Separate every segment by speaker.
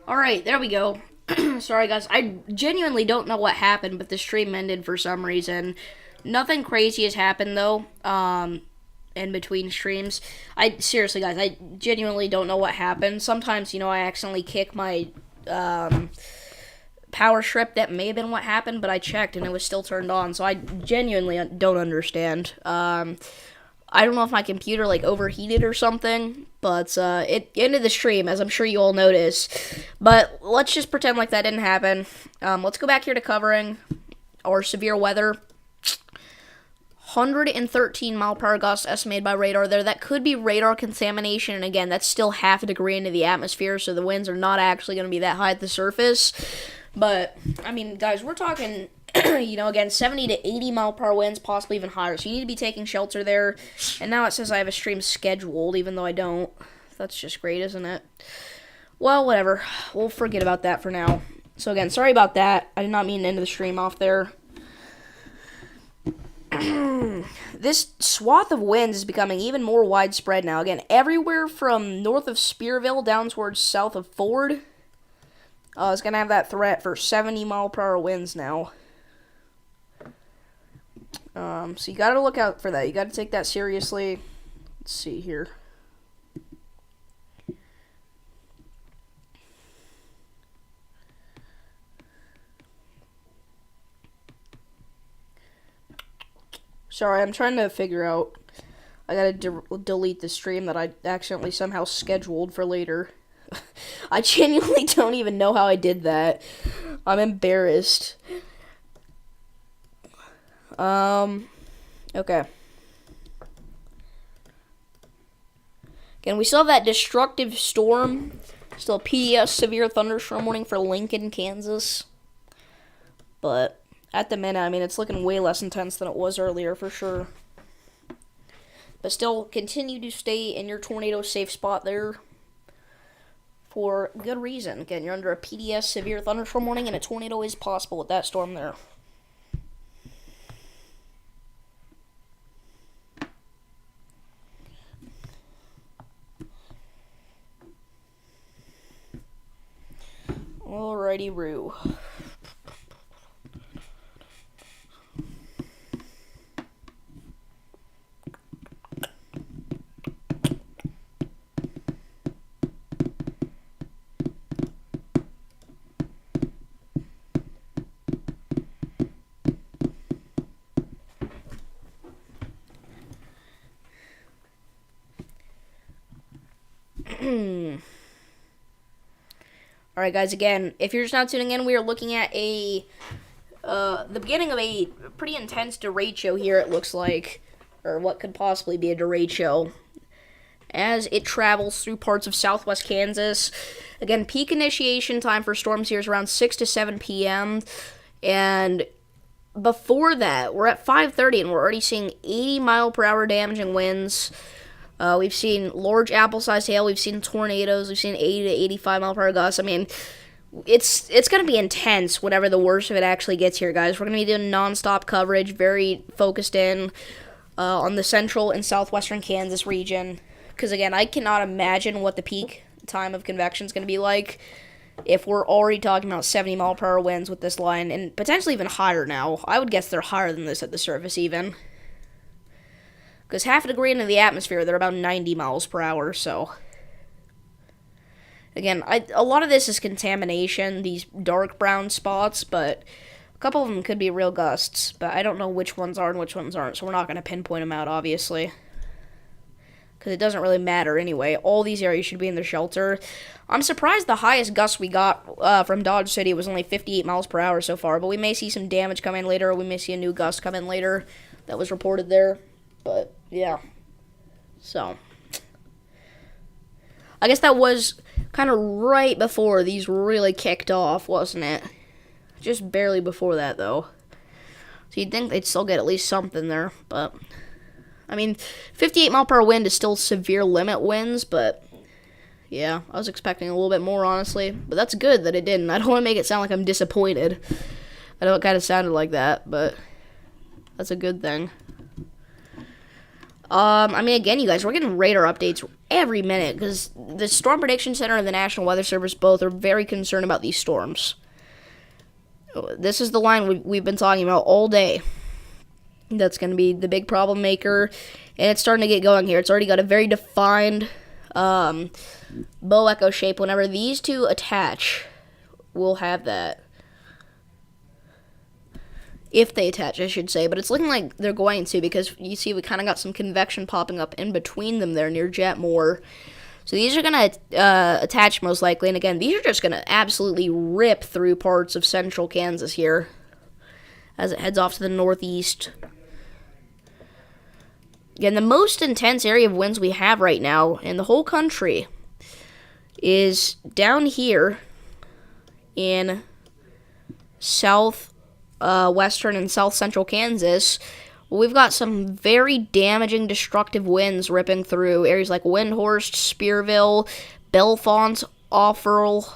Speaker 1: Alright, there we go. Sorry, guys. I genuinely don't know what happened, but the stream ended for some reason. Nothing crazy has happened, though, in between streams. Seriously, guys, I genuinely don't know what happened. Sometimes, I accidentally kick my, power strip. That may have been what happened, but I checked and it was still turned on, so I genuinely don't understand. I don't know if my computer overheated or something, but it ended the stream, as I'm sure you all noticed. But let's just pretend like that didn't happen. Let's go back here to covering our severe weather. 113 mile per hour gusts estimated by radar there. That could be radar contamination, and again, that's still half a degree into the atmosphere, so the winds are not actually going to be that high at the surface. But, I mean, guys, we're talking, again, 70 to 80 mile per hour winds, possibly even higher. So you need to be taking shelter there. And now it says I have a stream scheduled, even though I don't. That's just great, isn't it? Well, whatever. We'll forget about that for now. So, again, sorry about that. I did not mean to end the stream off there. This swath of winds is becoming even more widespread now. Again, everywhere from north of Spearville down towards south of Ford. It's going to have that threat for 70 mile per hour winds now. So you got to look out for that. You got to take that seriously. Let's see here. Sorry, I'm trying to figure out. I got to delete the stream that I accidentally somehow scheduled for later. I genuinely don't even know how I did that. I'm embarrassed. Okay. Again, we still have that destructive storm. Still a PDS severe thunderstorm warning for Lincoln, Kansas. But at the minute, I mean, it's looking way less intense than it was earlier for sure. But still, continue to stay in your tornado safe spot there. For good reason. Again, you're under a PDS severe thunderstorm warning, and a tornado is possible with that storm there. Alrighty-roo. Alright, guys, again, if you're just now tuning in, we are looking at the beginning of a pretty intense derecho here, it looks like, or what could possibly be a derecho, as it travels through parts of southwest Kansas. Again, peak initiation time for storms here is around 6 to 7 p.m., and before that, we're at 5:30, and we're already seeing 80 mile per hour damaging winds. We've seen large apple-sized hail. We've seen tornadoes. We've seen 80 to 85 mile per hour gusts. I mean, it's going to be intense whenever the worst of it actually gets here, guys. We're going to be doing nonstop coverage, very focused in on the central and southwestern Kansas region. Because, again, I cannot imagine what the peak time of convection is going to be like if we're already talking about 70 mile per hour winds with this line, and potentially even higher now. I would guess they're higher than this at the surface, even. Because half a degree into the atmosphere, they're about 90 miles per hour, so. Again, a lot of this is contamination, these dark brown spots, but a couple of them could be real gusts. But I don't know which ones are and which ones aren't, so we're not going to pinpoint them out, obviously. Because it doesn't really matter anyway. All these areas should be in their shelter. I'm surprised the highest gust we got from Dodge City was only 58 miles per hour so far, but we may see some damage come in later, or we may see a new gust come in later that was reported there. But, yeah. So, I guess that was kind of right before these really kicked off, wasn't it? Just barely before that, though. So you'd think they'd still get at least something there, but, I mean, 58 mile per hour wind is still severe limit winds, but, yeah, I was expecting a little bit more, honestly. But that's good that it didn't. I don't want to make it sound like I'm disappointed. I know it kind of sounded like that, but that's a good thing. I mean, again, you guys, we're getting radar updates every minute because the Storm Prediction Center and the National Weather Service both are very concerned about these storms. This is the line we've been talking about all day. That's going to be the big problem maker, and it's starting to get going here. It's already got a very defined bow echo shape. Whenever these two attach, we'll have that. If they attach, I should say. But it's looking like they're going to, because you see we kind of got some convection popping up in between them there near Jetmore. So these are going to attach most likely. And again, these are just going to absolutely rip through parts of central Kansas here as it heads off to the northeast. Again, the most intense area of winds we have right now in the whole country is down here in western and south central Kansas. We've got some very damaging, destructive winds ripping through areas like Windhorst, Spearville, Bellefonte, Offerle,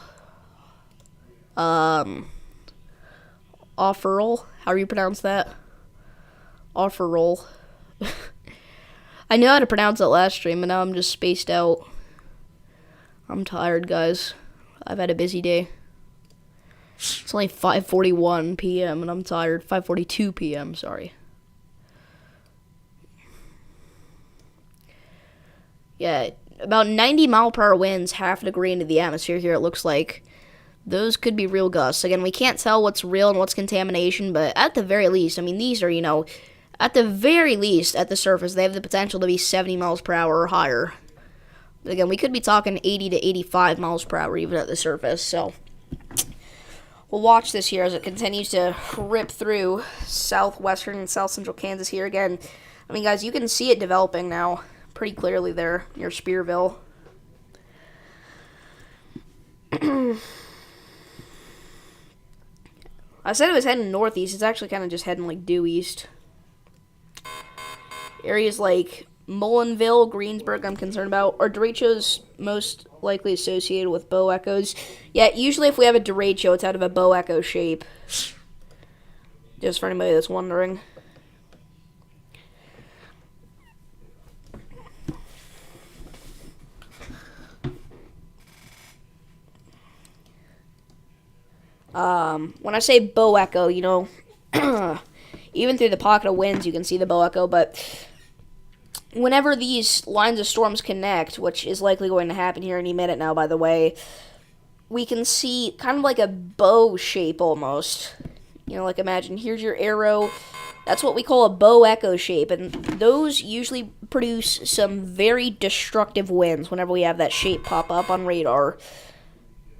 Speaker 1: Offerle, how do you pronounce that? Offerle. I knew how to pronounce it last stream, but now I'm just spaced out. I'm tired, guys. I've had a busy day. It's only 5:41 p.m. and I'm tired. 5:42 p.m., sorry. Yeah, about 90 mile per hour winds, half a degree into the atmosphere here, it looks like. Those could be real gusts. Again, we can't tell what's real and what's contamination, but at the very least, I mean, these are, at the very least, at the surface, they have the potential to be 70 miles per hour or higher. Again, we could be talking 80 to 85 miles per hour even at the surface, so we'll watch this here as it continues to rip through southwestern and south central Kansas here. Again, I mean, guys, you can see it developing now pretty clearly there near Spearville. I said it was heading northeast. It's actually kind of just heading like due east. Areas like Mullinville, Greensburg, I'm concerned about. Are derechos most likely associated with bow echoes? Yeah, usually if we have a derecho, it's out of a bow echo shape. Just for anybody that's wondering. When I say bow echo, even through the pocket of winds, you can see the bow echo, but whenever these lines of storms connect, which is likely going to happen here any minute now, by the way, we can see kind of like a bow shape almost. Like imagine, here's your arrow. That's what we call a bow echo shape, and those usually produce some very destructive winds whenever we have that shape pop up on radar.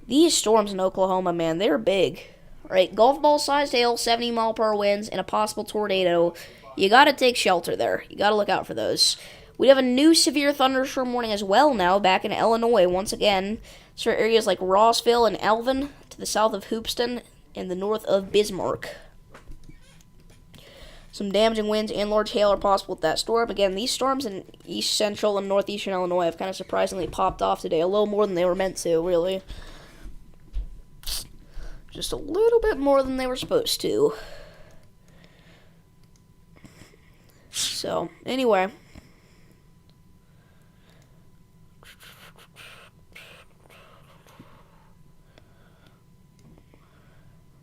Speaker 1: These storms in Oklahoma, man, they're big. Right, golf ball sized hail, 70 mile per hour winds, and a possible tornado. You gotta take shelter there. You gotta look out for those. We have a new severe thunderstorm warning as well now back in Illinois once again. So areas like Rossville and Alvin to the south of Hoopeston and the north of Bismarck. Some damaging winds and large hail are possible with that storm. Again, these storms in east central and northeastern Illinois have kind of surprisingly popped off today. A little more than they were meant to, really. Just a little bit more than they were supposed to. So, anyway.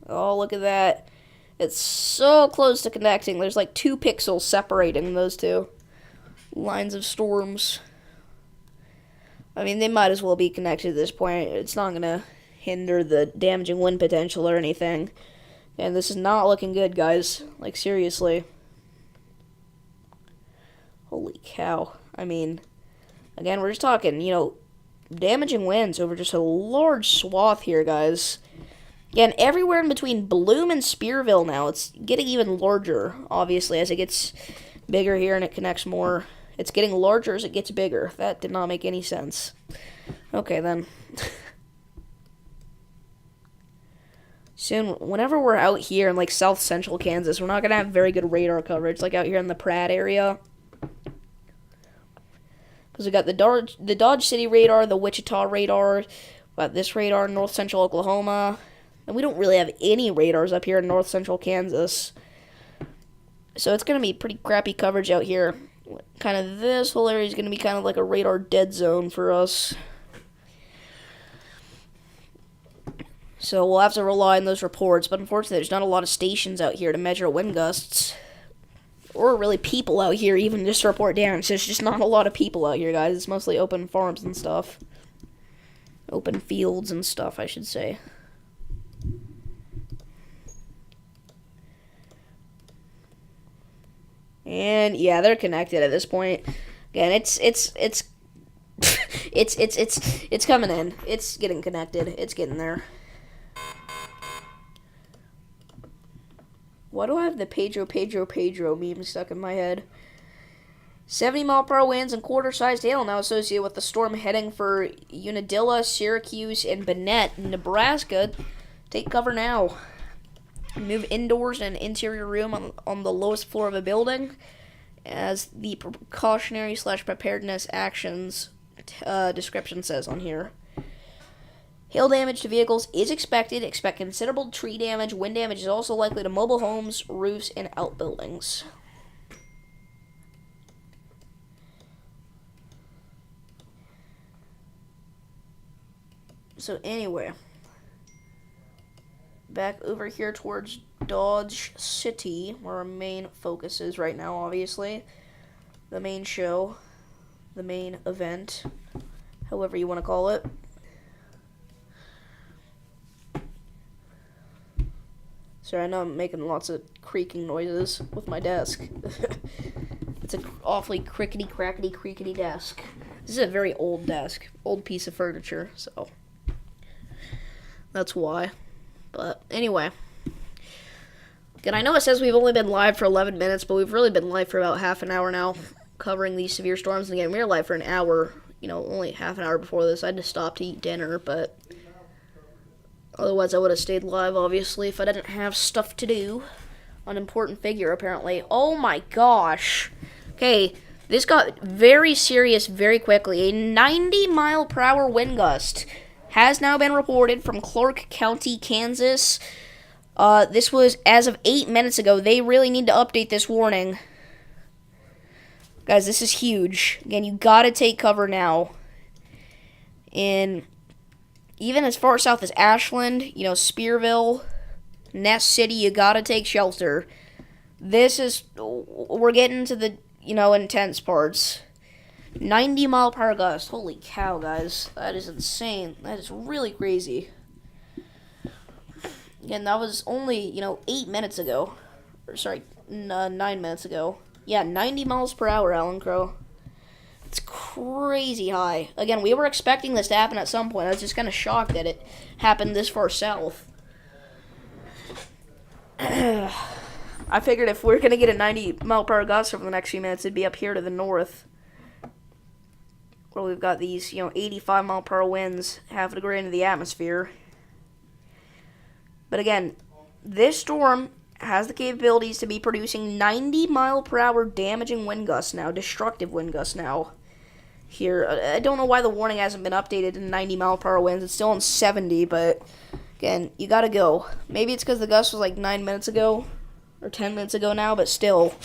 Speaker 1: Oh, look at that. It's so close to connecting. There's like 2 pixels separating those two lines of storms. I mean, they might as well be connected at this point. It's not going to hinder the damaging wind potential or anything. And this is not looking good, guys. Like, seriously. Holy cow. I mean, again, we're just talking, damaging winds over just a large swath here, guys. Again, everywhere in between Bloom and Spearville now, it's getting even larger, obviously, as it gets bigger here and it connects more. It's getting larger as it gets bigger. That did not make any sense. Okay, then. Soon, whenever we're out here in, like, south central Kansas, we're not going to have very good radar coverage, like out here in the Pratt area. Because we got the Dodge City radar, the Wichita radar, we got this radar in north central Oklahoma, and we don't really have any radars up here in north central Kansas. So it's going to be pretty crappy coverage out here. kind of this whole area is going to be kind of like a radar dead zone for us. So we'll have to rely on those reports, but unfortunately there's not a lot of stations out here to measure wind gusts. Or really people out here even just to report damage. There's just not a lot of people out here, guys. It's mostly open farms and stuff. Open fields and stuff, I should say. And yeah, they're connected at this point. Again, it's it's coming in. It's getting connected. It's getting there. Why do I have the Pedro meme stuck in my head? 70-mile-per-hour winds and quarter-sized hail now associated with the storm heading for Unadilla, Syracuse, and Bennett, Nebraska. Take cover now. Move indoors in an interior room on the lowest floor of a building, as the precautionary/preparedness actions description says on here. Hail damage to vehicles is expected. Expect considerable tree damage. Wind damage is also likely to mobile homes, roofs, and outbuildings. So anyway, back over here towards Dodge City, where our main focus is right now, obviously. The main show, the main event, however you want to call it. Sorry, I know I'm making lots of creaking noises with my desk. It's an awfully crickety, creakety desk. This is a very old desk, old piece of furniture, so that's why. But anyway, again, I know it says we've only been live for 11 minutes, but we've really been live for about half an hour now, covering these severe storms. And again, we were live for an hour, only half an hour before this. I had to stop to eat dinner, but otherwise I would have stayed live, obviously, if I didn't have stuff to do. An important figure, apparently. Oh my gosh. Okay, this got very serious very quickly. A 90-mile-per-hour wind gust has now been reported from Clark County, Kansas. This was as of 8 minutes ago. They really need to update this warning. Guys, this is huge. Again, you gotta take cover now. Even as far south as Ashland, Spearville, Ness City, you gotta take shelter. We're getting to the, intense parts. 90-mile-per-hour gust. Holy cow, guys. That is insane. That is really crazy. Again, that was only, 8 minutes ago. 9 minutes ago. Yeah, 90 miles per hour, Alan Crow. It's crazy high. Again, we were expecting this to happen at some point. I was just kind of shocked that it happened this far south. I figured if we're going to get a 90-mile-per-hour gust over the next few minutes, it'd be up here to the north, where we've got these, 85-mile-per-hour winds half a degree into the atmosphere. But again, this storm has the capabilities to be producing 90-mile-per-hour damaging wind gusts now, destructive wind gusts now. Here, I don't know why the warning hasn't been updated to 90-mile-per-hour winds. It's still on 70, but again, you gotta go. Maybe it's because the gust was like 9 minutes ago, or 10 minutes ago now, but still,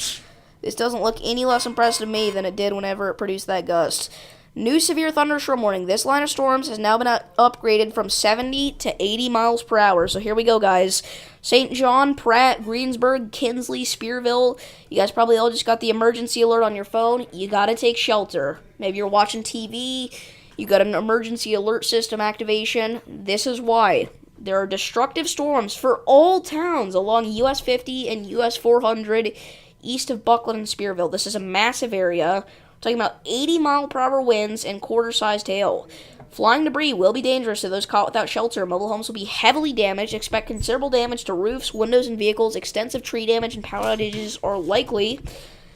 Speaker 1: this doesn't look any less impressive to me than it did whenever it produced that gust. New severe thunderstorm warning. This line of storms has now been upgraded from 70 to 80 miles per hour. So here we go, guys. St. John, Pratt, Greensburg, Kinsley, Spearville. You guys probably all just got the emergency alert on your phone. You gotta take shelter. Maybe you're watching TV. You got an emergency alert system activation. This is why. There are destructive storms for all towns along US 50 and US 400 east of Buckland and Spearville. This is a massive area. Talking about 80-mile-per-hour winds and quarter-sized hail. Flying debris will be dangerous to those caught without shelter. Mobile homes will be heavily damaged. Expect considerable damage to roofs, windows, and vehicles. Extensive tree damage and power outages are likely.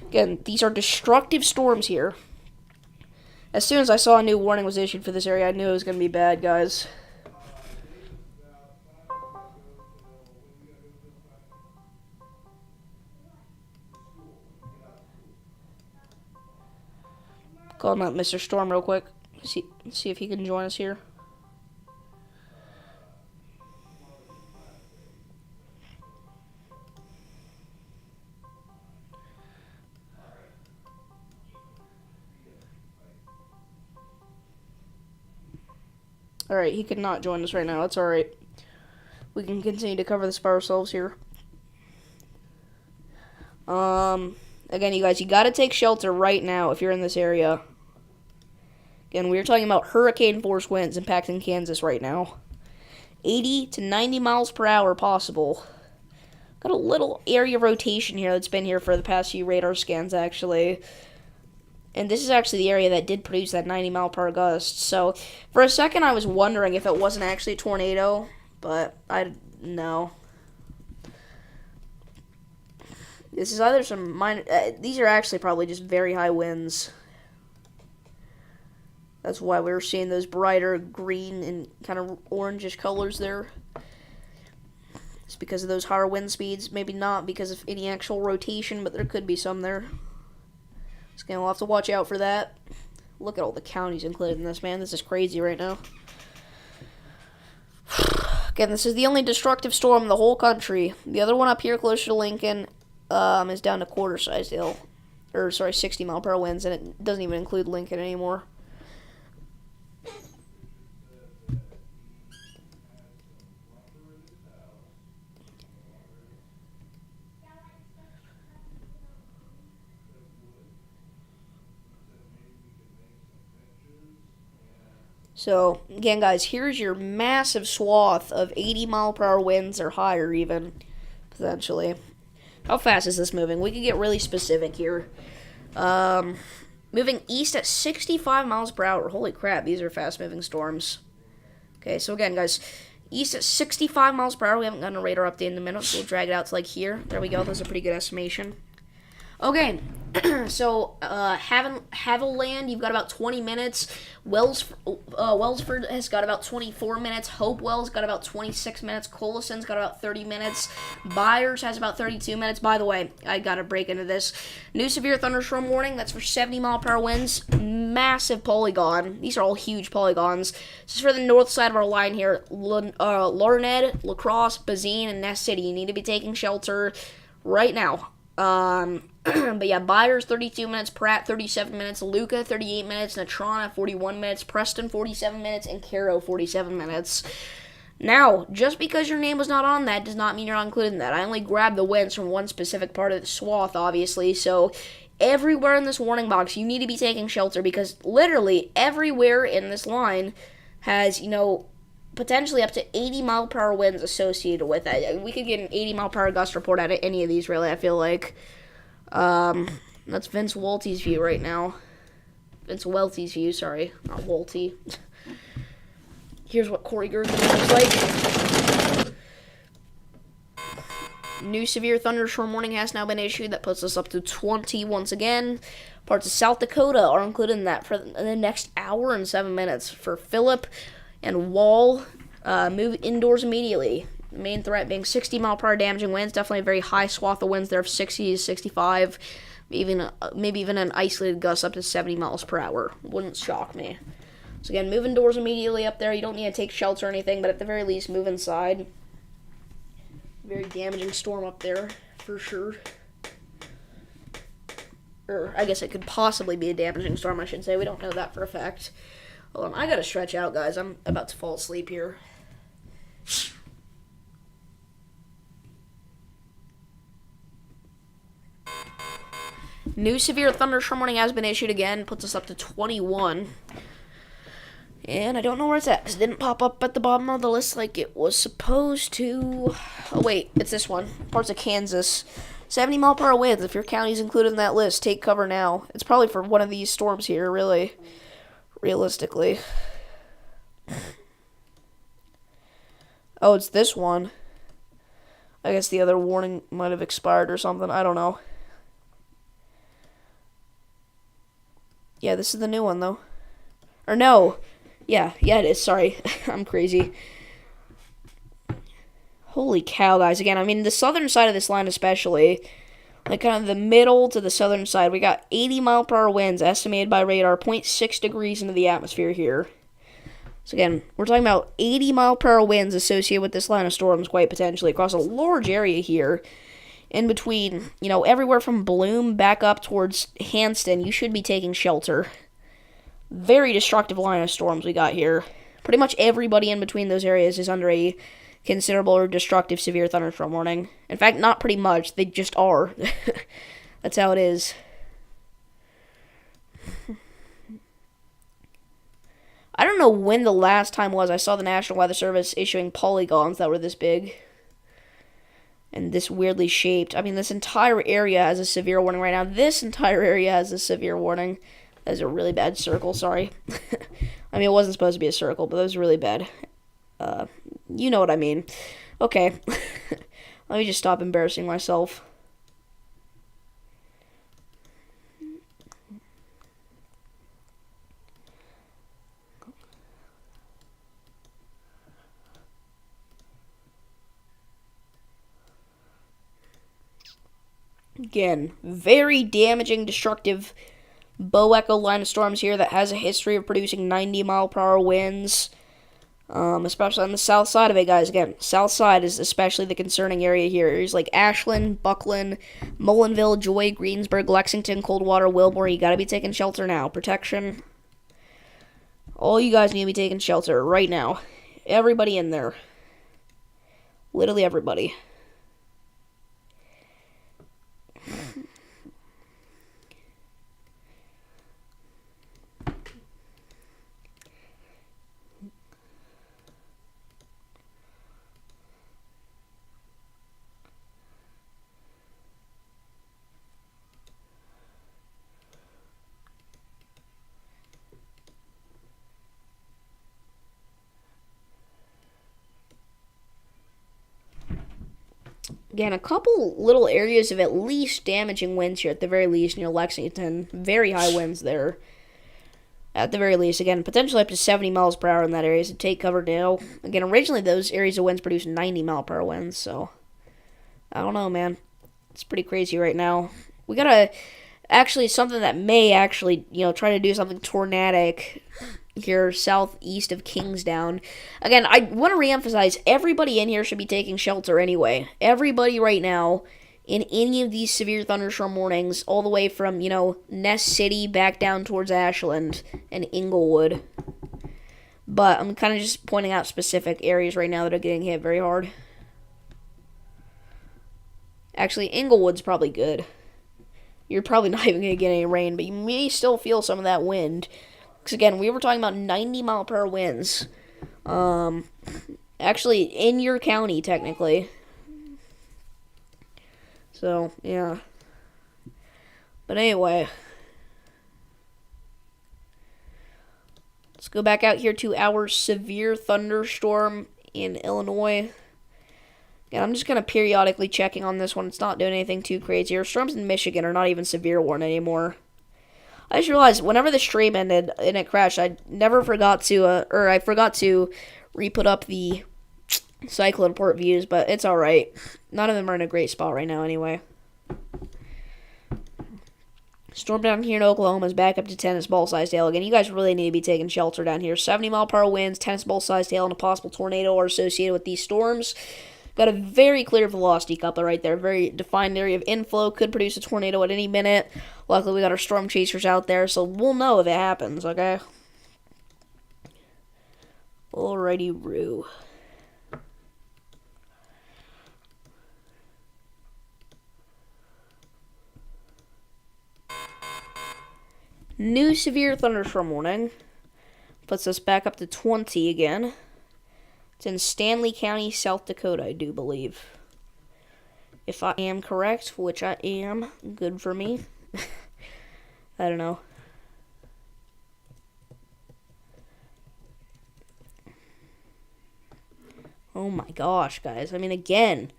Speaker 1: Again, these are destructive storms here. As soon as I saw a new warning was issued for this area, I knew it was going to be bad, guys. Calling up Mr. Storm real quick. See if he can join us here. Alright, he could not join us right now. That's alright. We can continue to cover this by ourselves here. Again, you guys, you gotta take shelter right now if you're in this area. Again, we are talking about hurricane force winds impacting Kansas right now. 80 to 90 miles per hour possible. Got a little area rotation here that's been here for the past few radar scans, actually. And this is actually the area that did produce that 90 mile per hour gust. So, for a second, I was wondering if it wasn't actually a tornado, but no. This is either some minor. These are actually probably just very high winds. That's why we were seeing those brighter green and kind of orangish colors there. It's because of those higher wind speeds. Maybe not because of any actual rotation, but there could be some there. So again, we'll have to watch out for that. Look at all the counties included in this, man. This is crazy right now. Again, this is the only destructive storm in the whole country. The other one up here closer to Lincoln is down to quarter-sized hail. 60 mile per hour winds, and it doesn't even include Lincoln anymore. So, again, guys, here's your massive swath of 80 mile per hour winds or higher even, potentially. How fast is this moving? We can get really specific here. Moving east at 65 miles per hour. Holy crap, these are fast-moving storms. Okay, so again, guys, east at 65 miles per hour. We haven't gotten a radar update in a minute, so we'll drag it out to like here. There we go. That's a pretty good estimation. Okay, so Haviland, you've got about 20 minutes. Wellsford has got about 24 minutes. Hopewell's got about 26 minutes. Colison's got about 30 minutes. Byers has about 32 minutes. By the way, I gotta break into this. New severe thunderstorm warning. That's for 70 mile per hour winds. Massive polygon. These are all huge polygons. This is for the north side of our line here. Larned, La Crosse, Bazine, and Ness City. You need to be taking shelter right now. But yeah, Byers 32 minutes, Pratt 37 minutes, Luca 38 minutes, Natrona 41 minutes, Preston 47 minutes, and Caro 47 minutes. Now, just because your name was not on that does not mean you're not included in that. I only grabbed the winds from one specific part of the swath, obviously, so everywhere in this warning box, you need to be taking shelter because literally everywhere in this line has, potentially up to 80 mile per hour winds associated with it. We could get an 80 mile per hour gust report out of any of these, really, I feel like. That's Vince Welty's view right now. Vince Welty's view, sorry, not Welty. Here's what Corey Gergen looks like. New severe thunderstorm warning has now been issued. That puts us up to 20 once again. Parts of South Dakota are included in that for the next hour and 7 minutes. For Phillip and Wall, move indoors immediately. The main threat being 60 mile per hour damaging winds. Definitely a very high swath of winds there of 60 to 65. Maybe even an isolated gust up to 70 miles per hour. Wouldn't shock me. So again, move indoors immediately up there. You don't need to take shelter or anything, but at the very least, move inside. Very damaging storm up there, for sure. Or, I guess it could possibly be a damaging storm, I should say. We don't know that for a fact. Hold on, I gotta stretch out, guys. I'm about to fall asleep here. New severe thunderstorm warning has been issued again. Puts us up to 21. And I don't know where it's at, because it didn't pop up at the bottom of the list like it was supposed to. Oh, wait, it's this one. Parts of Kansas. 70 mile per hour winds. If your county's included in that list, take cover now. It's probably for one of these storms here, really. Realistically. Oh, it's this one. I guess the other warning might have expired or something. I don't know. Yeah, this is the new one, though. Or no. Yeah, it is. Sorry. I'm crazy. Holy cow, guys. Again, I mean, the southern side of this line especially, like kind of the middle to the southern side, we got 80 mile per hour winds estimated by radar, 0.6 degrees into the atmosphere here. So again, we're talking about 80 mile per hour winds associated with this line of storms quite potentially across a large area here. In between, everywhere from Bloom back up towards Hanston, you should be taking shelter. Very destructive line of storms we got here. Pretty much everybody in between those areas is under a considerable or destructive severe thunderstorm warning. In fact, not pretty much. They just are. That's how it is. I don't know when the last time was I saw the National Weather Service issuing polygons that were this big. And this weirdly shaped. I mean, this entire area has a severe warning right now. This entire area has a severe warning. That is a really bad circle, sorry. I mean, it wasn't supposed to be a circle, but that was really bad. You know what I mean. Okay. Let me just stop embarrassing myself. Again, very damaging, destructive bow echo line of storms here that has a history of producing 90-mile-per-hour winds, especially on the south side of it, guys. Again, south side is especially the concerning area here. Areas like Ashland, Buckland, Mullinville, Joy, Greensburg, Lexington, Coldwater, Wilmore. You gotta be taking shelter now. Protection. All you guys need to be taking shelter right now. Everybody in there. Literally everybody. Again, a couple little areas of at least damaging winds here at the very least near Lexington. Very high winds there. At the very least, again, potentially up to 70 miles per hour in that area, so take cover now. Again, originally those areas of winds produced 90 mile per hour winds, so I don't know, man. It's pretty crazy right now. We gotta, actually, something that may actually, try to do something tornadic here southeast of Kingsdown. Again, I want to reemphasize, everybody in here should be taking shelter anyway. Everybody right now in any of these severe thunderstorm warnings, all the way from, Ness City back down towards Ashland and Inglewood. But I'm kind of just pointing out specific areas right now that are getting hit very hard. Actually, Inglewood's probably good. You're probably not even going to get any rain, but you may still feel some of that wind. Because, again, we were talking about 90-mile-per-hour winds. Actually, in your county, technically. So, yeah. But anyway. Let's go back out here to our severe thunderstorm in Illinois. Again, I'm just going to periodically checking on this one. It's not doing anything too crazy. Our storms in Michigan are not even severe warned anymore. I just realized whenever the stream ended and it crashed, I forgot to re-put up the cyclone report views, but it's alright. None of them are in a great spot right now anyway. Storm down here in Oklahoma is back up to tennis ball sized hail. Again, you guys really need to be taking shelter down here. 70-mile-per-hour winds, tennis ball sized hail, and a possible tornado are associated with these storms. Got a very clear velocity coupler right there. Very defined area of inflow. Could produce a tornado at any minute. Luckily, we got our storm chasers out there, so we'll know if it happens, okay? Alrighty, Roo. New severe thunderstorm warning. Puts us back up to 20 again. It's in Stanley County, South Dakota, I do believe. If I am correct, which I am, good for me. I don't know. Oh my gosh, guys. I mean, again,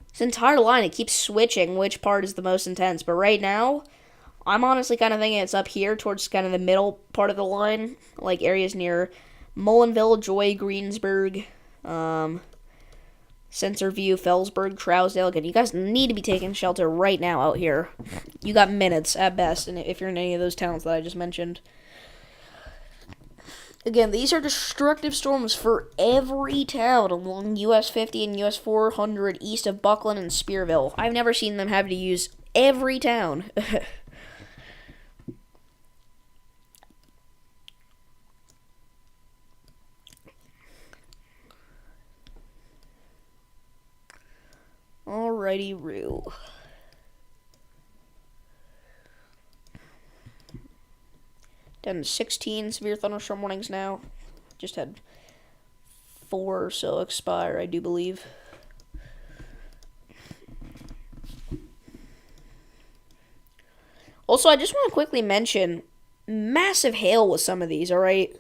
Speaker 1: this entire line, it keeps switching which part is the most intense. But right now, I'm honestly kind of thinking it's up here towards kind of the middle part of the line. Like areas near Mullinville, Joy, Greensburg, Centerview, Fellsburg, Trousdale. Again, you guys need to be taking shelter right now out here. You got minutes at best, and if you're in any of those towns that I just mentioned. Again, these are destructive storms for every town along US 50 and US 400 east of Buckland and Spearville. I've never seen them have to use every town. Alrighty, Roo. Down to 16 severe thunderstorm warnings now. Just had 4 or so expire, I do believe. Also, I just want to quickly mention massive hail with some of these, alright?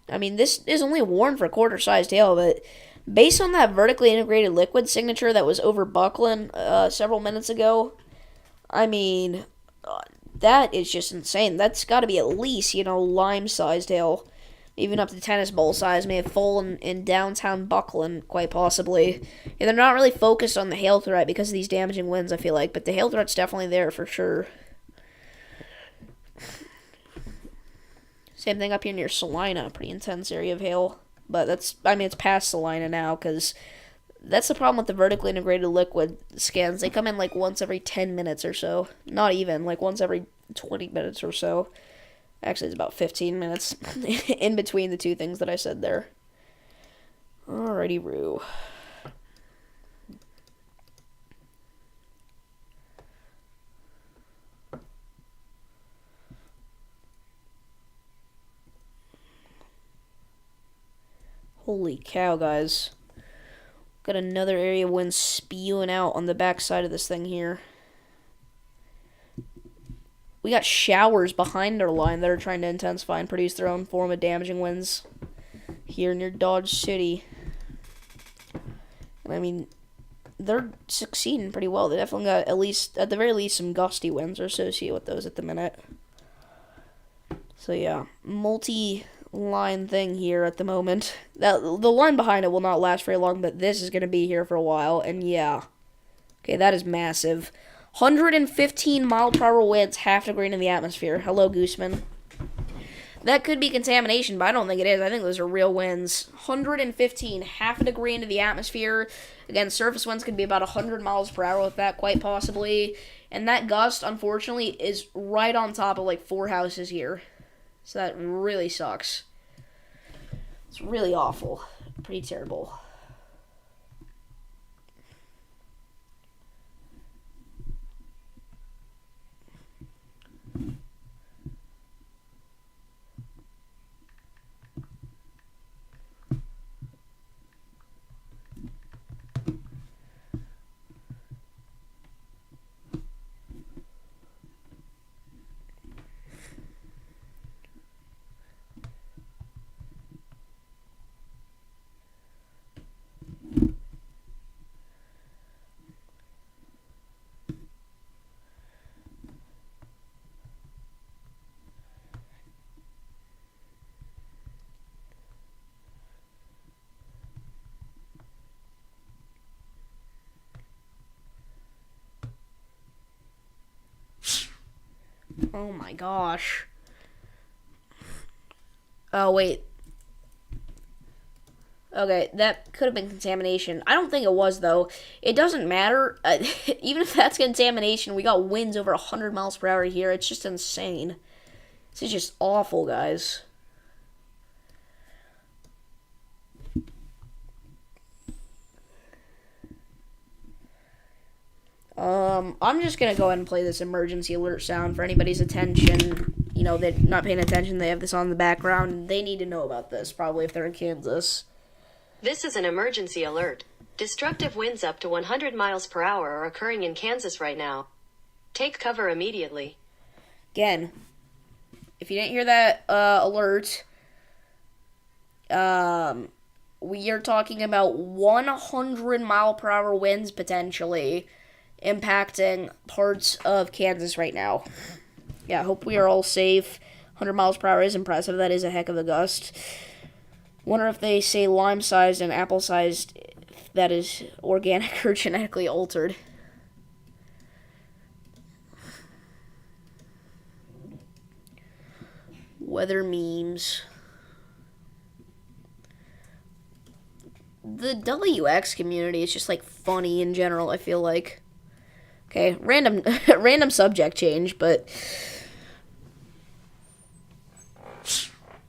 Speaker 1: I mean, this is only warned for quarter-sized hail, but based on that vertically integrated liquid signature that was over Buckland several minutes ago, I mean, that is just insane. That's got to be at least, lime-sized hail. Even up to tennis ball size may have fallen in downtown Buckland, quite possibly. And they're not really focused on the hail threat because of these damaging winds, I feel like. But the hail threat's definitely there for sure. Same thing up here near Salina. Pretty intense area of hail. But it's past Salina now because that's the problem with the vertically integrated liquid scans. They come in like once every 10 minutes or so. Not even, like once every 20 minutes or so. Actually, it's about 15 minutes in between the two things that I said there. Alrighty, Roo. Holy cow, guys. Got another area of wind spewing out on the backside of this thing here. We got showers behind our line that are trying to intensify and produce their own form of damaging winds here near Dodge City. And I mean, they're succeeding pretty well. They definitely got at the very least, some gusty winds are associated with those at the minute. So yeah, multi-line thing here at the moment. The line behind it will not last very long, but this is going to be here for a while. And yeah, okay, that is massive. 115 mile per hour winds, half degree in the atmosphere. Hello, Gooseman. That could be contamination, but I don't think it is. I think those are real winds. 115, half a degree into the atmosphere. Again, surface winds could be about 100 miles per hour with that, quite possibly. And that gust, unfortunately, is right on top of like 4 houses here. So that really sucks. It's really awful. Pretty terrible. Oh my gosh. Oh, wait. Okay, that could have been contamination. I don't think it was, though. It doesn't matter. Even if that's contamination, we got winds over 100 miles per hour here. It's just insane. This is just awful, guys. I'm just gonna go ahead and play this emergency alert sound for anybody's attention. They're not paying attention. They have this on in the background. They need to know about this, probably, if they're in Kansas.
Speaker 2: This is an emergency alert. Destructive winds up to 100 miles per hour are occurring in Kansas right now. Take cover immediately.
Speaker 1: Again, if you didn't hear that alert, we are talking about 100 mile per hour winds potentially impacting parts of Kansas right now. Yeah, I hope we are all safe. 100 miles per hour is impressive. That is a heck of a gust. Wonder if they say lime-sized and apple-sized, that is organic or genetically altered. Weather memes. The WX community is just, funny in general, I feel like. Okay, random subject change, but...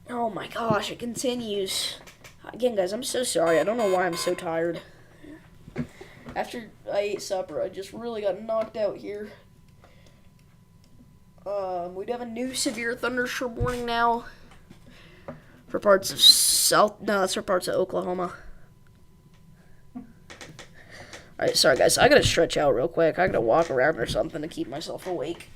Speaker 1: Oh my gosh, it continues. Again, guys, I'm so sorry. I don't know why I'm so tired. After I ate supper, I just really got knocked out here. We'd have a new severe thunderstorm warning now for parts of that's for parts of Oklahoma. Alright, sorry guys, I gotta stretch out real quick. I gotta walk around or something to keep myself awake.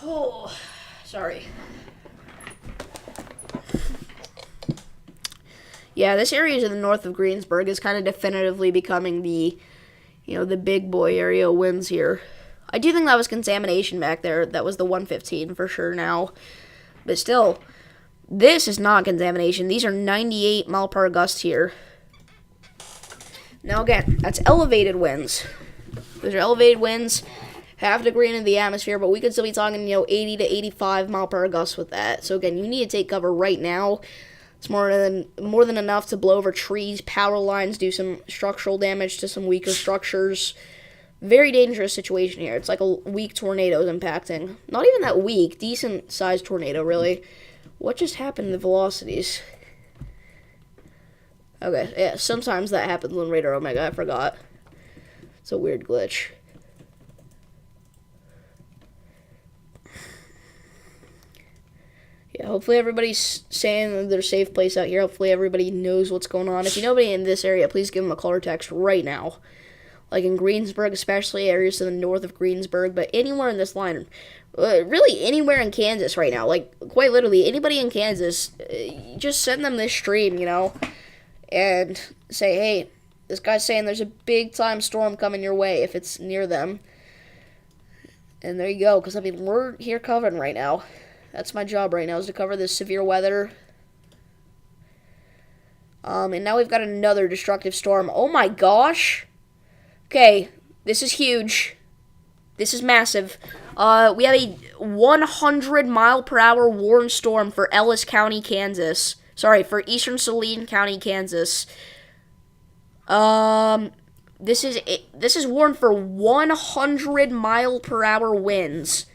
Speaker 1: Oh, sorry. Yeah, this area to the north of Greensburg is kind of definitively becoming the, the big boy area of winds here. I do think that was contamination back there. That was the 115 for sure now. But still, this is not contamination. These are 98 mile per hour gusts here. Now again, that's elevated winds. Those are elevated winds, half a degree into the atmosphere, but we could still be talking, 80 to 85 mile per hour gusts with that. So again, you need to take cover right now. It's more than enough to blow over trees, power lines, do some structural damage to some weaker structures. Very dangerous situation here. It's like a weak tornado is impacting. Not even that weak, decent sized tornado, really. What just happened to the velocities? Okay, yeah, sometimes that happens on Radar Omega, I forgot. It's a weird glitch. Yeah, hopefully everybody's saying that they're a safe place out here. Hopefully everybody knows what's going on. If you know anybody in this area, please give them a call or text right now. Like in Greensburg, especially areas to the north of Greensburg, but anywhere in this line, really anywhere in Kansas right now, like quite literally anybody in Kansas, just send them this stream, and say, hey, this guy's saying there's a big time storm coming your way if it's near them. And there you go, because we're here covering right now. That's my job right now, is to cover this severe weather. And now we've got another destructive storm. Oh my gosh! Okay, this is huge. This is massive. We have a 100 mile per hour warning storm for Ellis County, Kansas. Sorry, for eastern Saline County, Kansas. This is warned for 100 mile per hour winds.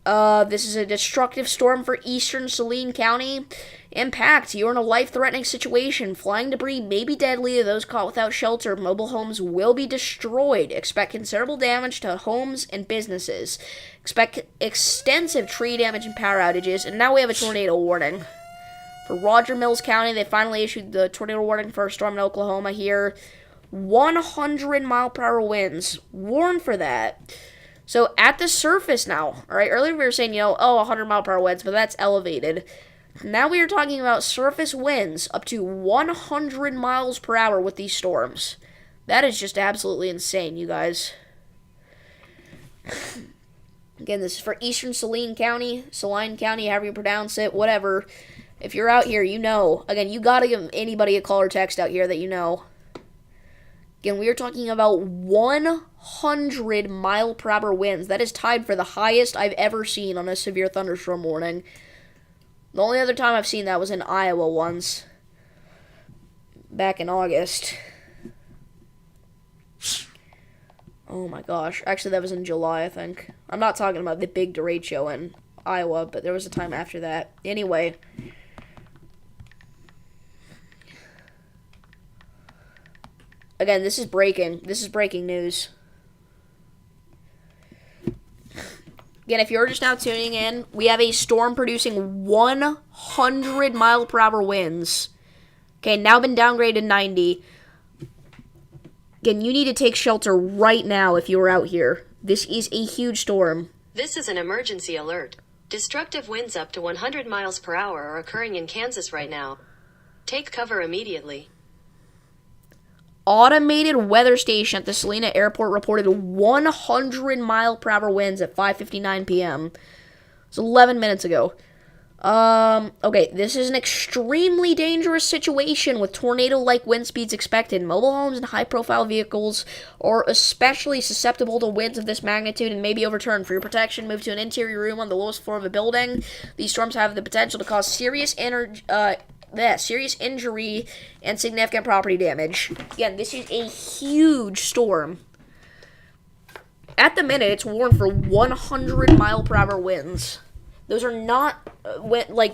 Speaker 1: This is a destructive storm for eastern Saline County. Impact, you're in a life-threatening situation. Flying debris may be deadly to those caught without shelter. Mobile homes will be destroyed. Expect considerable damage to homes and businesses. Expect extensive tree damage and power outages. And now we have a tornado warning. For Roger Mills County, they finally issued the tornado warning for a storm in Oklahoma here. 100 mile per hour winds. Warned for that. So at the surface now, all right, earlier we were saying, 100 mile per hour winds, but that's elevated. Now we are talking about surface winds up to 100 miles per hour with these storms. That is just absolutely insane, you guys. Again, this is for eastern Saline County, however you pronounce it, whatever. If you're out here, Again, you gotta give anybody a call or text out here that you know. Again, we are talking about 100 mile per hour winds. That is tied for the highest I've ever seen on a severe thunderstorm warning. The only other time I've seen that was in Iowa once, back in August. Oh my gosh. Actually, that was in July, I think. I'm not talking about the big derecho in Iowa, but there was a time after that. Anyway. Again, this is breaking. This is breaking news. Again, if you're just now tuning in, we have a storm producing 100 mile per hour winds. Okay, now been downgraded to 90. Again, you need to take shelter right now if you are out here. This is a huge storm.
Speaker 2: This is an emergency alert. Destructive winds up to 100 miles per hour are occurring in Kansas right now. Take cover immediately.
Speaker 1: Automated weather station at the Salina Airport reported 100 mile per hour winds at 5:59 p.m. It's 11 minutes ago. Okay, this is an extremely dangerous situation with tornado-like wind speeds expected. Mobile homes and high-profile vehicles are especially susceptible to winds of this magnitude and may be overturned. For your protection, move to an interior room on the lowest floor of a building. These storms have the potential to cause serious injury and significant property damage. Again, this is a huge storm. At the minute, it's warned for 100-mile-per-hour winds. Those are not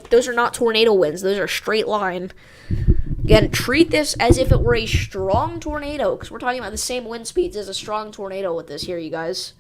Speaker 1: those are not tornado winds. Those are straight line. Again, treat this as if it were a strong tornado, because we're talking about the same wind speeds as a strong tornado with this here, you guys.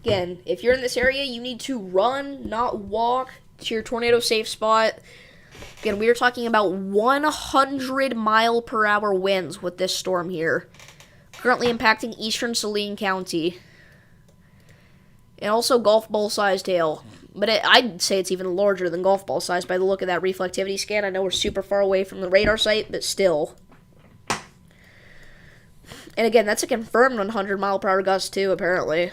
Speaker 1: Again, if you're in this area, you need to run, not walk, to your tornado safe spot. Again, we are talking about 100-mile-per-hour winds with this storm here. Currently impacting eastern Saline County. And also golf ball sized hail. But I'd say it's even larger than golf ball size by the look of that reflectivity scan. I know we're super far away from the radar site, but still. And again, that's a confirmed 100-mile-per-hour gust too, apparently.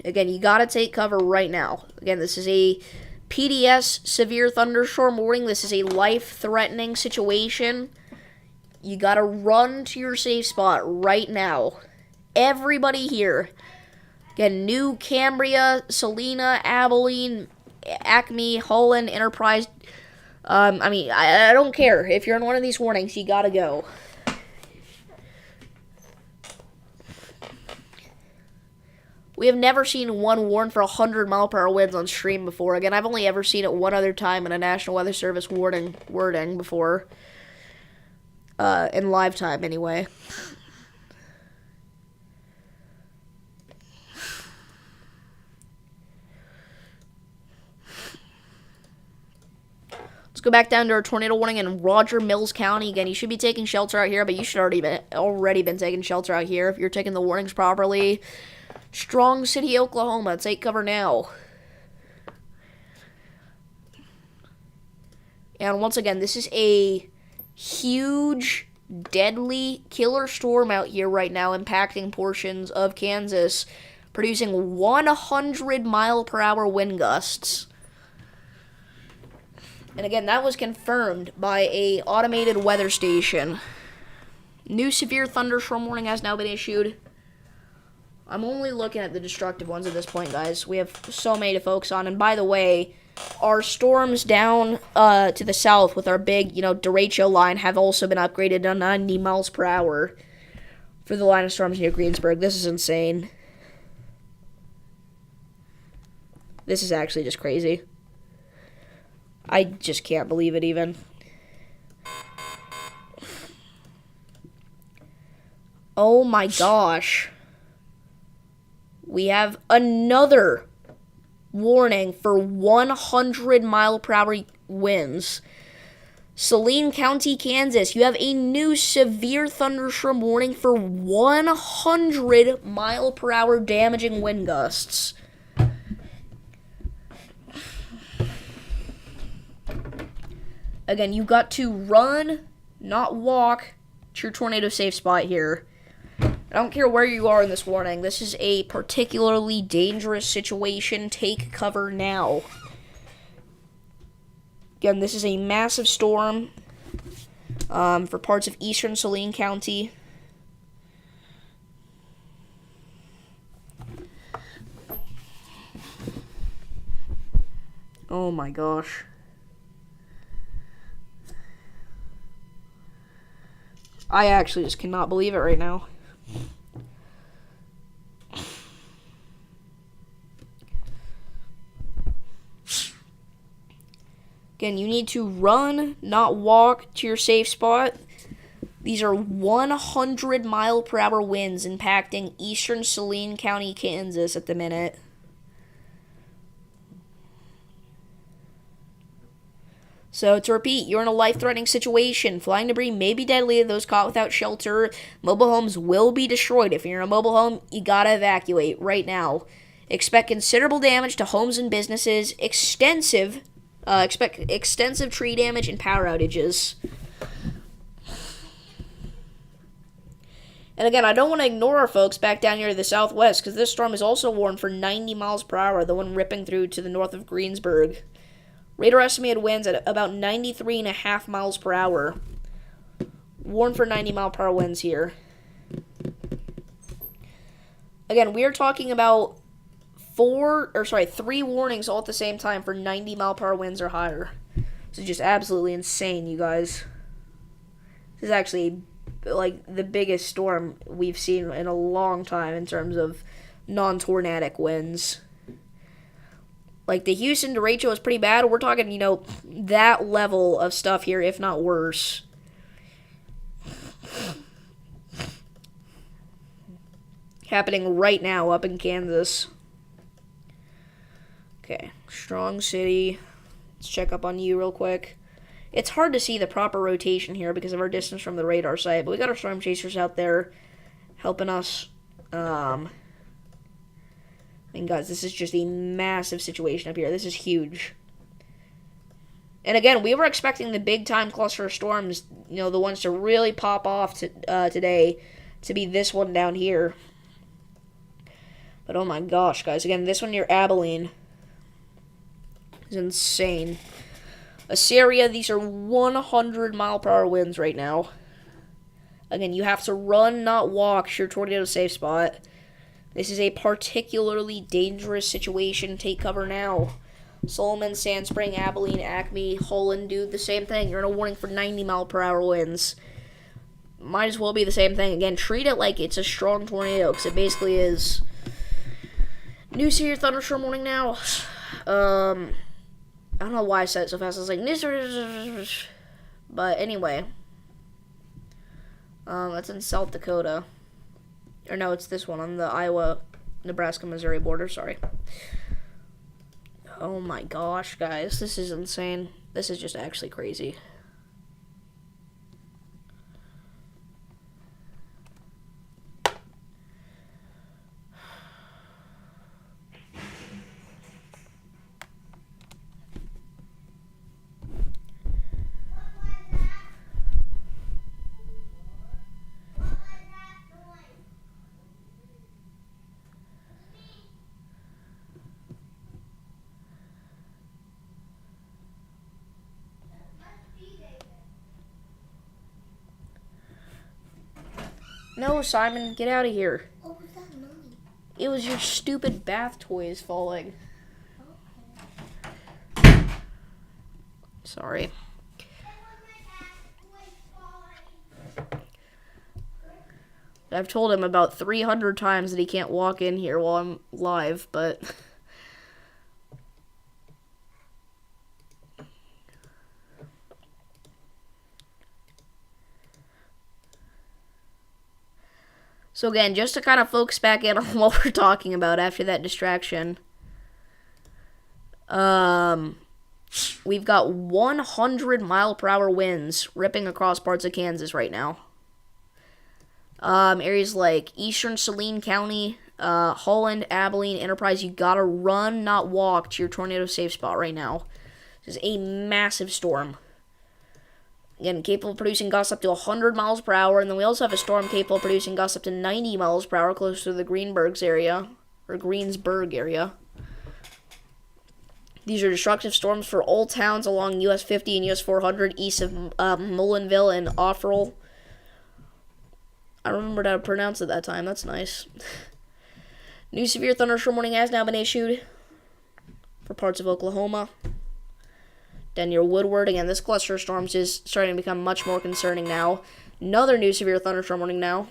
Speaker 1: Again, you gotta take cover right now. Again, this is a PDS severe thunderstorm warning. This is a life-threatening situation. You gotta run to your safe spot right now. Everybody here. Again, New Cambria, Salina, Abilene, Acme, Holland, Enterprise. I don't care. If you're in one of these warnings, you gotta go. We have never seen one warned for 100-mile-per-hour winds on stream before. Again, I've only ever seen it one other time in a National Weather Service wording before. In live time, anyway. Let's go back down to our tornado warning in Roger Mills County. Again, you should be taking shelter out here, but you should already been taking shelter out here if you're taking the warnings properly. Strong City, Oklahoma. Take cover now. And once again, this is a huge, deadly killer storm out here right now, impacting portions of Kansas, producing 100-mile-per-hour wind gusts. And again, that was confirmed by a automated weather station. New severe thunderstorm warning has now been issued. I'm only looking at the destructive ones at this point, guys. We have so many to focus on. And by the way, our storms down to the south with our big, Derecho line have also been upgraded to 90 miles per hour for the line of storms near Greensburg. This is insane. This is actually just crazy. I just can't believe it even. Oh my gosh. We have another warning for 100-mile-per-hour winds. Saline County, Kansas, you have a new severe thunderstorm warning for 100-mile-per-hour damaging wind gusts. Again, you've got to run, not walk, to your tornado safe spot here. I don't care where you are in this warning. This is a particularly dangerous situation. Take cover now. Again, this is a massive storm for parts of eastern Saline County. Oh my gosh. I actually just cannot believe it right now. Again, you need to run, not walk, to your safe spot. These are 100-mile-per-hour winds impacting eastern Saline County, Kansas at the minute. So, to repeat, you're in a life-threatening situation. Flying debris may be deadly to those caught without shelter. Mobile homes will be destroyed. If you're in a mobile home, you gotta evacuate right now. Expect considerable damage to homes and businesses. Expect extensive tree damage and power outages. And again, I don't want to ignore our folks back down here to the southwest, because this storm is also warned for 90 miles per hour, the one ripping through to the north of Greensburg. Radar estimated winds at about 93.5 miles per hour. Warned for 90 mile per hour winds here. Again, we are talking about three warnings all at the same time for 90 mile per hour winds or higher. This is just absolutely insane, you guys. This is actually like the biggest storm we've seen in a long time in terms of non-tornadic winds. Like, the Houston derecho is pretty bad. We're talking, that level of stuff here, if not worse. Happening right now up in Kansas. Okay, Strong City. Let's check up on you real quick. It's hard to see the proper rotation here because of our distance from the radar site, but we got our storm chasers out there helping us. And guys, this is just a massive situation up here. This is huge. And again, we were expecting the big-time cluster of storms, the ones to really pop off today, to be this one down here. But oh my gosh, guys. Again, this one near Abilene is insane. Assyria, these are 100 mile per hour winds right now. Again, you have to run, not walk, to your tornado safe spot. This is a particularly dangerous situation. Take cover now. Solomon, Sand Spring, Abilene, Acme, Holland do the same thing. You're in a warning for 90 mile per hour winds. Might as well be the same thing. Again, treat it like it's a strong tornado, because it basically is. New severe thunderstorm warning now. I don't know why I said it so fast. I was like, but anyway. That's in South Dakota. Or no, it's this one on the Iowa, Nebraska, Missouri border. Sorry. Oh my gosh, guys. This is insane. This is just actually crazy. No, Simon, get out of here.
Speaker 3: What was that noise?
Speaker 1: It was your stupid bath toys falling.
Speaker 3: Okay.
Speaker 1: Sorry. I've told him about 300 times that he can't walk in here while I'm live, but... So again, just to kind of focus back in on what we're talking about after that distraction. We've got 100 mile per hour winds ripping across parts of Kansas right now. Areas like eastern Saline County, Holland, Abilene, Enterprise, you gotta run, not walk, to your tornado safe spot right now. This is a massive storm. Again, capable of producing gusts up to 100 miles per hour, and then we also have a storm capable of producing gusts up to 90 miles per hour close to the Greensburg area. These are destructive storms for all towns along US 50 and US 400 east of Mullinville and Offeral. I remembered how to pronounce it that time. That's nice. New severe thunderstorm warning has now been issued for parts of Oklahoma. Down near Woodward. Again, this cluster of storms is starting to become much more concerning now. Another new severe thunderstorm warning now.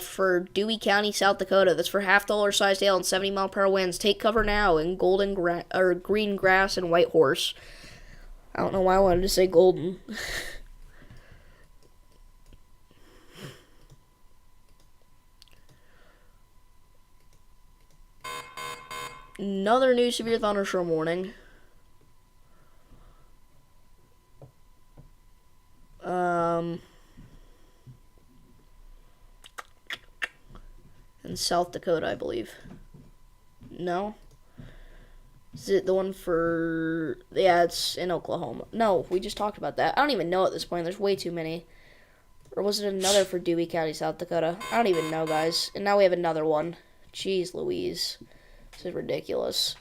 Speaker 1: For Dewey County, South Dakota. That's for half-dollar sized hail and 70 mile per hour winds. Take cover now in green grass and White Horse. I don't know why I wanted to say golden. Another new severe thunderstorm warning. in South Dakota, I believe. No? Is it the one for... Yeah, it's in Oklahoma. No, we just talked about that. I don't even know at this point. There's way too many. Or was it another for Dewey County, South Dakota? I don't even know, guys. And now we have another one. Jeez Louise. This is ridiculous.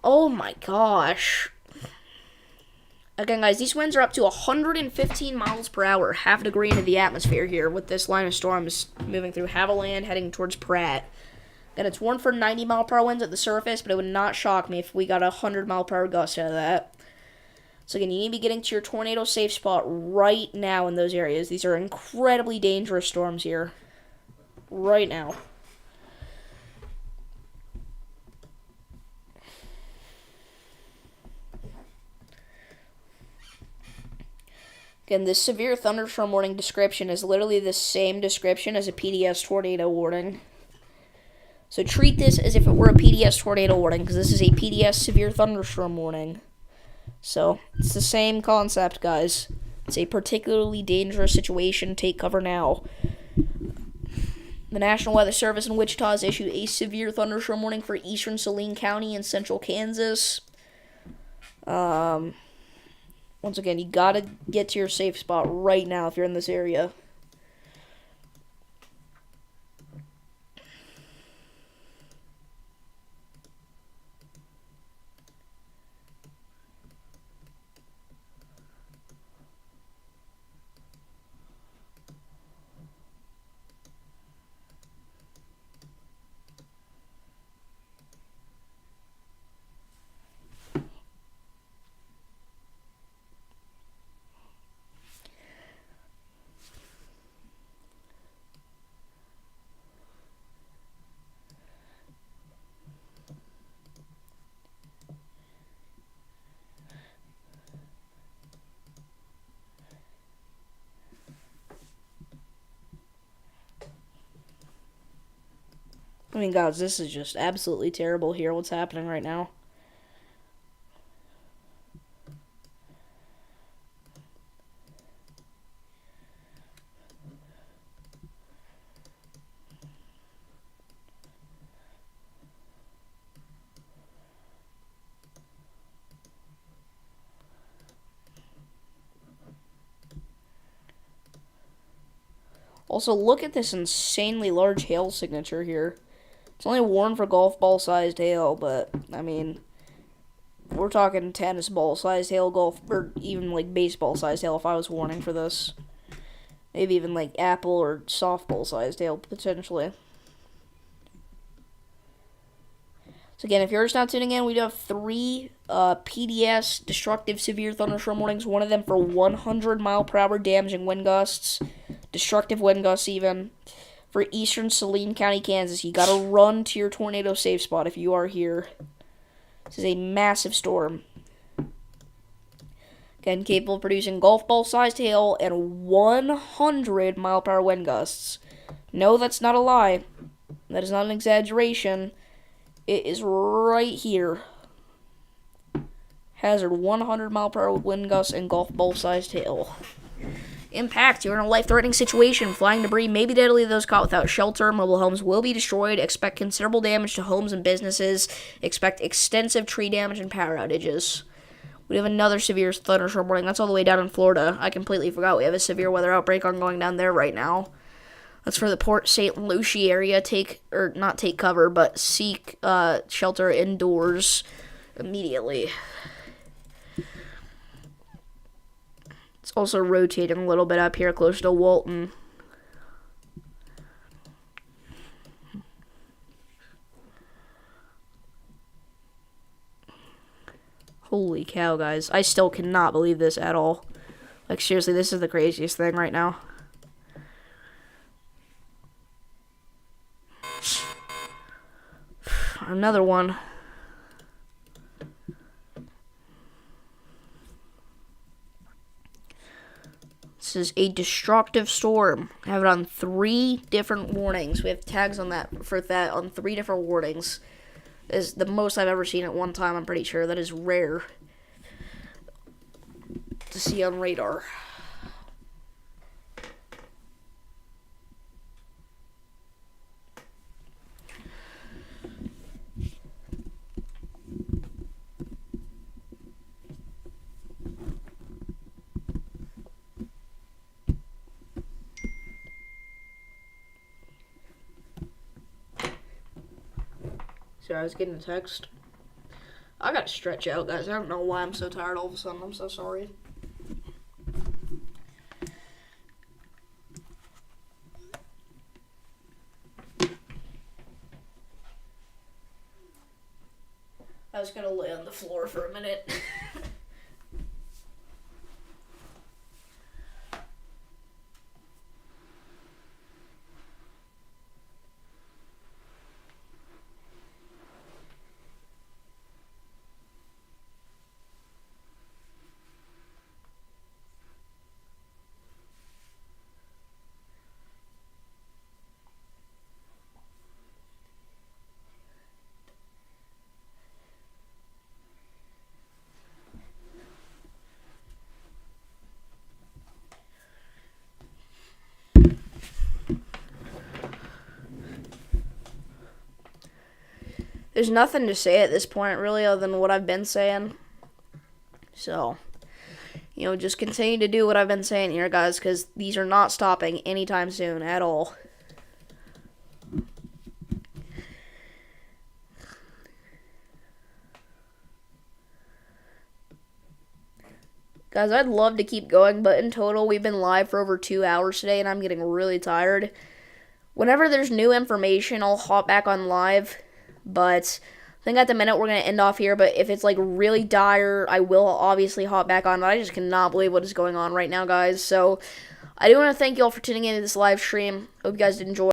Speaker 1: Oh my gosh. Again, guys, these winds are up to 115 miles per hour, half a degree into the atmosphere here with this line of storms moving through Haviland, heading towards Pratt. And it's warned for 90 mile per hour winds at the surface, but it would not shock me if we got a 100 mile per hour gust out of that. So again, you need to be getting to your tornado safe spot right now in those areas. These are incredibly dangerous storms here. Right now. Again, this severe thunderstorm warning description is literally the same description as a PDS tornado warning. So treat this as if it were a PDS tornado warning, because this is a PDS severe thunderstorm warning. So, it's the same concept, guys. It's a particularly dangerous situation. Take cover now. The National Weather Service in Wichita has issued a severe thunderstorm warning for eastern Saline County and central Kansas. Once again, you gotta get to your safe spot right now if you're in this area. I mean, guys, this is just absolutely terrible here, what's happening right now. Also, look at this insanely large hail signature here. It's only warned for golf ball-sized hail, but, I mean, we're talking tennis ball-sized hail, golf, or even, like, baseball-sized hail if I was warning for this. Maybe even, like, apple or softball-sized hail, potentially. So, again, if you're just now tuning in, we do have 3 PDS destructive severe thunderstorm warnings. One of them for 100 mile per hour damaging wind gusts. Destructive wind gusts, even. For eastern Saline County, Kansas, you gotta run to your tornado safe spot if you are here. This is a massive storm. Again, capable of producing golf ball-sized hail and 100 mile per hour wind gusts. No, that's not a lie. That is not an exaggeration. It is right here. Hazard 100 mile per hour wind gusts and golf ball-sized hail. Impact, you're in a life-threatening situation. Flying debris may be deadly to those caught without shelter. Mobile homes will be destroyed. Expect considerable damage to homes and businesses. Expect extensive tree damage and power outages. We have another severe thunderstorm warning. That's all the way down in Florida. I completely forgot we have a severe weather outbreak ongoing down there right now. That's for the Port St. Lucie area. Not take cover, but seek shelter indoors immediately. It's also rotating a little bit up here close to Walton. Holy cow, guys. I still cannot believe this at all. Like, seriously, this is the craziest thing right now. Another one. This is a destructive storm. I have it on 3 different warnings. We have tags on that for that on 3 different warnings. Is the most I've ever seen at one time, I'm pretty sure. That is rare to see on radar. Sorry, I was getting a text. I gotta stretch out, guys. I don't know why I'm so tired all of a sudden. I'm so sorry. I was gonna lay on the floor for a minute. There's nothing to say at this point, really, other than what I've been saying. So, just continue to do what I've been saying here, guys, because these are not stopping anytime soon at all. Guys, I'd love to keep going, but in total, we've been live for over 2 hours today, and I'm getting really tired. Whenever there's new information, I'll hop back on live, but I think at the minute we're going to end off here, but if it's like really dire, I will obviously hop back on, but I just cannot believe what is going on right now, guys. So I do want to thank you all for tuning into this live stream. Hope you guys did enjoy.